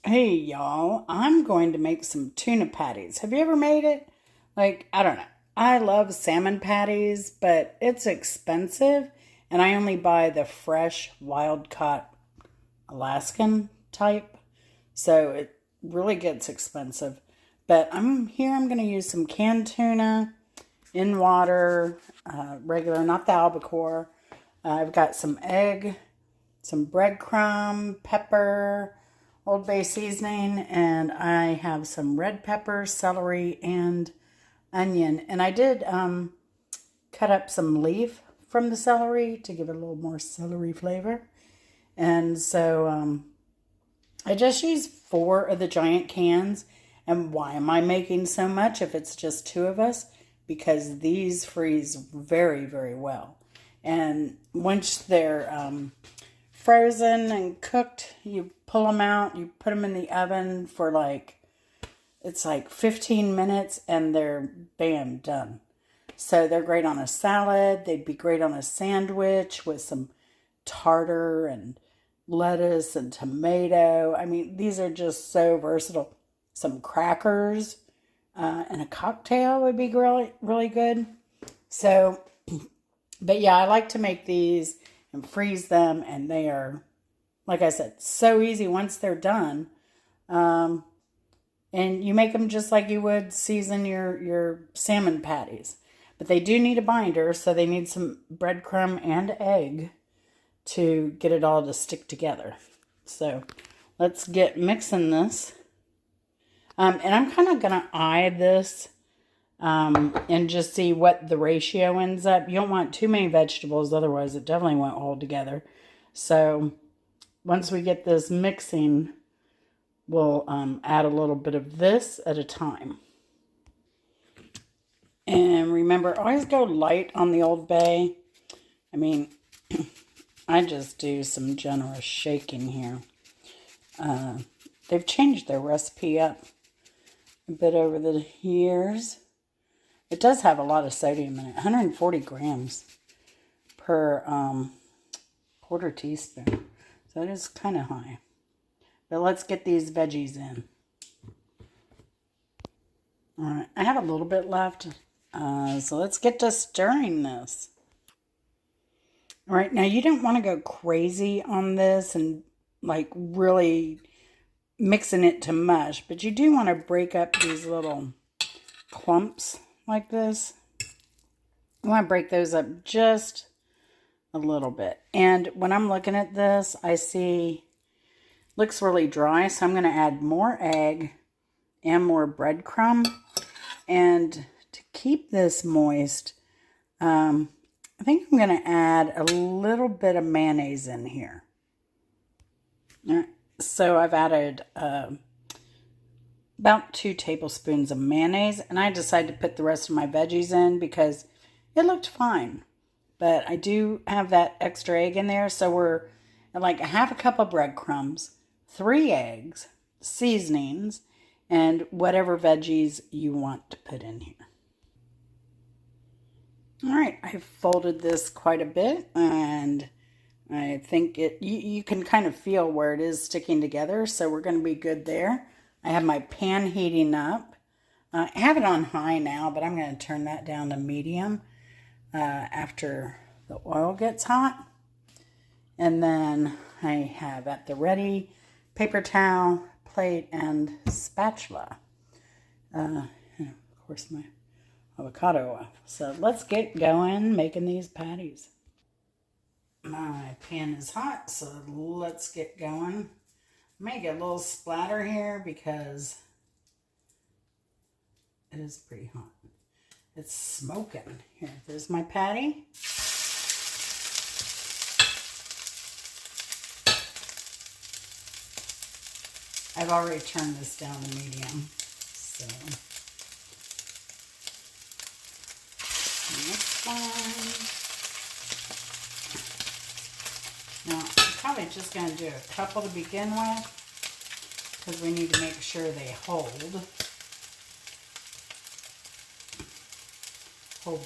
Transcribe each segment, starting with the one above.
Hey y'all, I'm going to make some tuna patties. Have you ever made it? I don't know. I love salmon patties, but it's expensive, and I only buy the fresh, wild caught Alaskan type. So it really gets expensive. But I'm going to use some canned tuna in water, regular, not the albacore. I've got some egg, some breadcrumb, pepper, Old Bay seasoning, and I have some red pepper, celery, and onion. And I did cut up some leaf from the celery to give it a little more celery flavor. And so I just used 4 of the giant cans. And why am I making so much if it's just 2 of us? Because these freeze very, very well. And once they're frozen and cooked, you pull them out, you put them in the oven for it's like 15 minutes and they're bam, done. So they're great on a salad. They'd be great on a sandwich with some tartar and lettuce and tomato. I mean, these are just so versatile. Some crackers and a cocktail would be really, really good. So, but yeah, I like to make these and freeze them, and they are, like I said, so easy once they're done. And you make them just like you would season your salmon patties. But they do need a binder, so they need some breadcrumb and egg to get it all to stick together. So let's get mixing this. And I'm kind of going to eye this and just see what the ratio ends up. You don't want too many vegetables, otherwise it definitely won't hold together. So once we get this mixing, we'll add a little bit of this at a time. And remember, always go light on the Old Bay. I mean, I just do some generous shaking here. They've changed their recipe up a bit over the years. It does have a lot of sodium in it, 140 grams per quarter teaspoon. So it is kind of high. But let's get these veggies in. All right, I have a little bit left. So let's get to stirring this. All right, now you don't want to go crazy on this and really mixing it to mush, but you do want to break up these little clumps like this. You want to break those up just a little bit. And when I'm looking at this, I see looks really dry, so I'm going to add more egg and more breadcrumb. And to keep this moist, I think I'm going to add a little bit of mayonnaise in here. All right, so I've added about 2 tablespoons of mayonnaise, and I decided to put the rest of my veggies in because it looked fine. But I do have that extra egg in there, so we're at like a half a cup of breadcrumbs, 3 eggs, seasonings, and whatever veggies you want to put in here. All right, I folded this quite a bit, and I think you can kind of feel where it is sticking together, so we're going to be good there. I have my pan heating up. I have it on high now, but I'm going to turn that down to medium after the oil gets hot. And then I have at the ready paper towel, plate, and spatula. And of course, my avocado oil. So let's get going making these patties. My pan is hot, so let's get going. I may get a little splatter here because it is pretty hot. It's smoking. Here, there's my patty. I've already turned this down to medium, so that's fine. Now, I'm probably just going to do a couple to begin with because we need to make sure they hold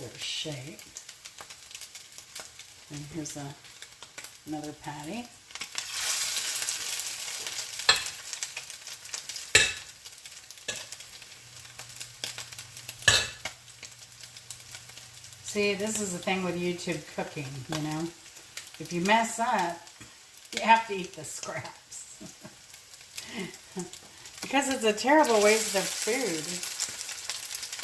their shape. And here's another patty. See, this is the thing with YouTube cooking, you know. If you mess up, you have to eat the scraps. Because it's a terrible waste of food.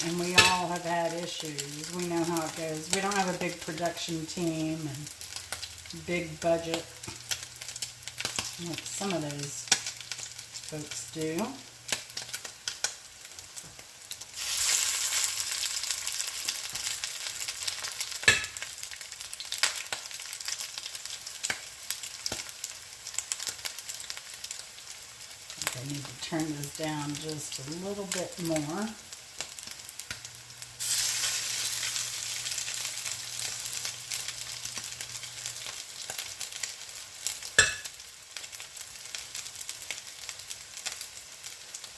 And we all have had issues. We know how it goes. We don't have a big production team and big budget like some of those folks do. I need to turn this down just a little bit more.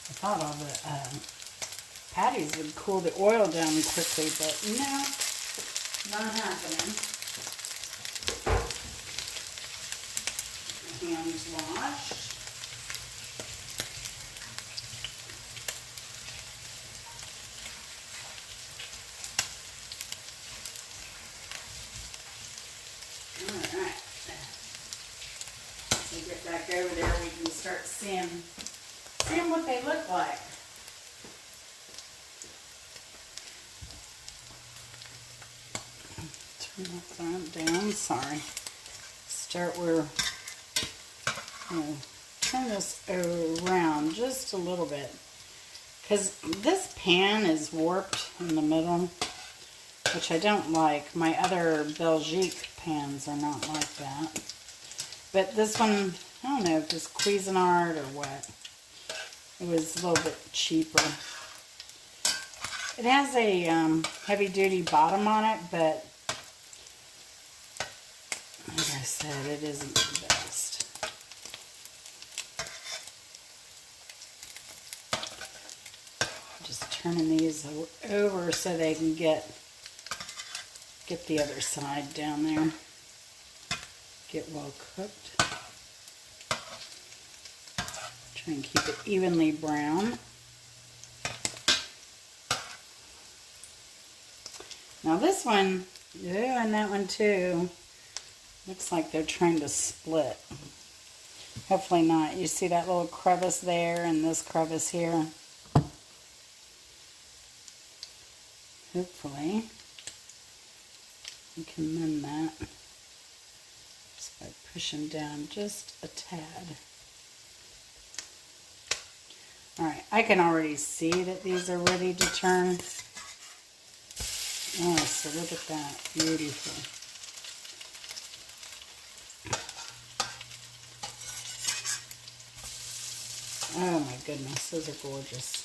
I thought all the patties would cool the oil down quickly, but no, not happening. Hands washed. Alright. So get back over there, we can start seeing what they look like. Turn that down, sorry. Start where, turn this around just a little bit. Because this pan is warped in the middle, which I don't like. My other Belgique pans are not like that. But this one, I don't know if it's Cuisinart or what. It was a little bit cheaper. It has a heavy-duty bottom on it, but like I said, it isn't the best. Just turning these over so they can get the other side down there. Get well cooked. Try and keep it evenly brown. Now this one, yeah, and that one too, looks like they're trying to split. Hopefully not. You see that little crevice there and this crevice here? Hopefully you can mend that just by pushing down just a tad. Alright, I can already see that these are ready to turn. Oh, so look at that. Beautiful. Oh my goodness, those are gorgeous.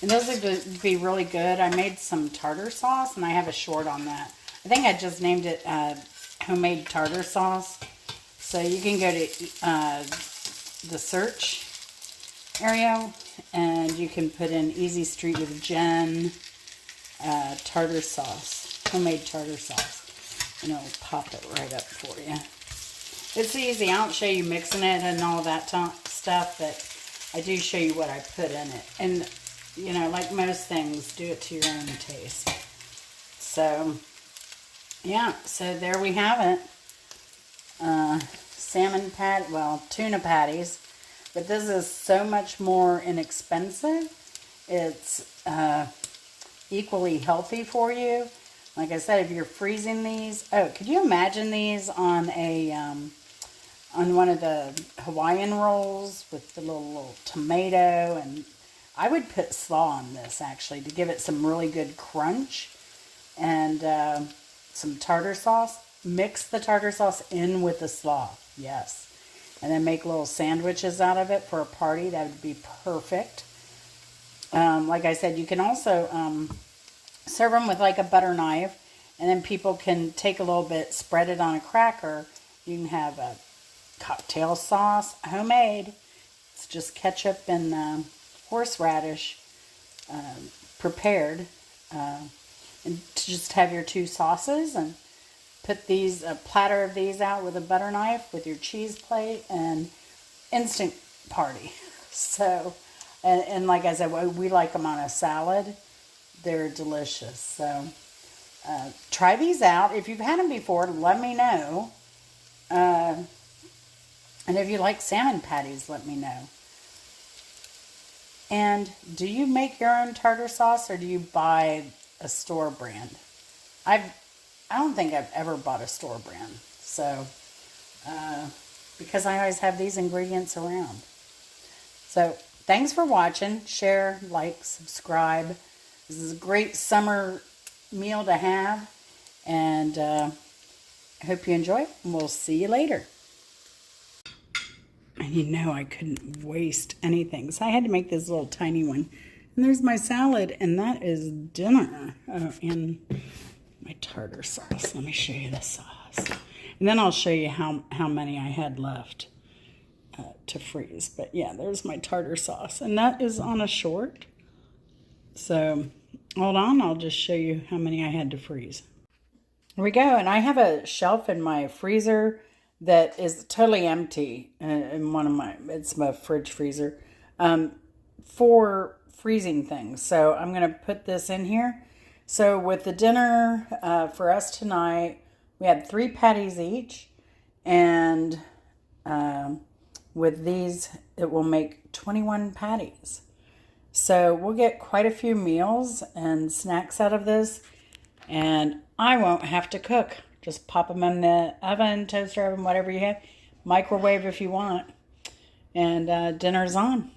And those would be really good. I made some tartar sauce, and I have a short on that. I think I just named it homemade tartar sauce. So you can go to the search area, and you can put in Easy Street with Jen tartar sauce, homemade tartar sauce, and it'll pop it right up for you. It's easy. I don't show you mixing it and all that stuff, but I do show you what I put in it. And you know, like most things, do it to your own taste. So, yeah, so there we have it. Tuna patties. But this is so much more inexpensive. It's equally healthy for you. Like I said, if you're freezing these, could you imagine these on a on one of the Hawaiian rolls with the little tomato? And I would put slaw on this actually to give it some really good crunch, and some tartar sauce. Mix the tartar sauce in with the slaw, yes, and then make little sandwiches out of it for a party. That would be perfect. Like I said, you can also serve them with like a butter knife, and then people can take a little bit, spread it on a cracker. You can have a cocktail sauce, homemade. It's just ketchup and horseradish prepared, and to just have your two sauces, and put these a platter of these out with a butter knife with your cheese plate, and instant party. So And like I said, we like them on a salad. They're delicious. So try these out. If you've had them before, let me know. And if you like salmon patties, let me know. And do you make your own tartar sauce, or do you buy a store brand? I don't think I've ever bought a store brand. So, because I always have these ingredients around. So, thanks for watching. Share, like, subscribe. This is a great summer meal to have. And I hope you enjoy it. And we'll see you later. And you know I couldn't waste anything. So I had to make this little tiny one. And there's my salad. And that is dinner. And my tartar sauce. Let me show you the sauce. And then I'll show you how many I had left to freeze. But yeah, there's my tartar sauce. And that is on a short. So hold on. I'll just show you how many I had to freeze. Here we go. And I have a shelf in my freezer that is totally empty in it's my fridge freezer, for freezing things. So I'm going to put this in here. So with the dinner for us tonight, we had 3 patties each. And with these, it will make 21 patties. So we'll get quite a few meals and snacks out of this. And I won't have to cook. Just pop them in the oven, toaster oven, whatever you have. Microwave if you want. And dinner's on.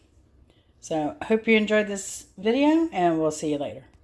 So hope you enjoyed this video, and we'll see you later.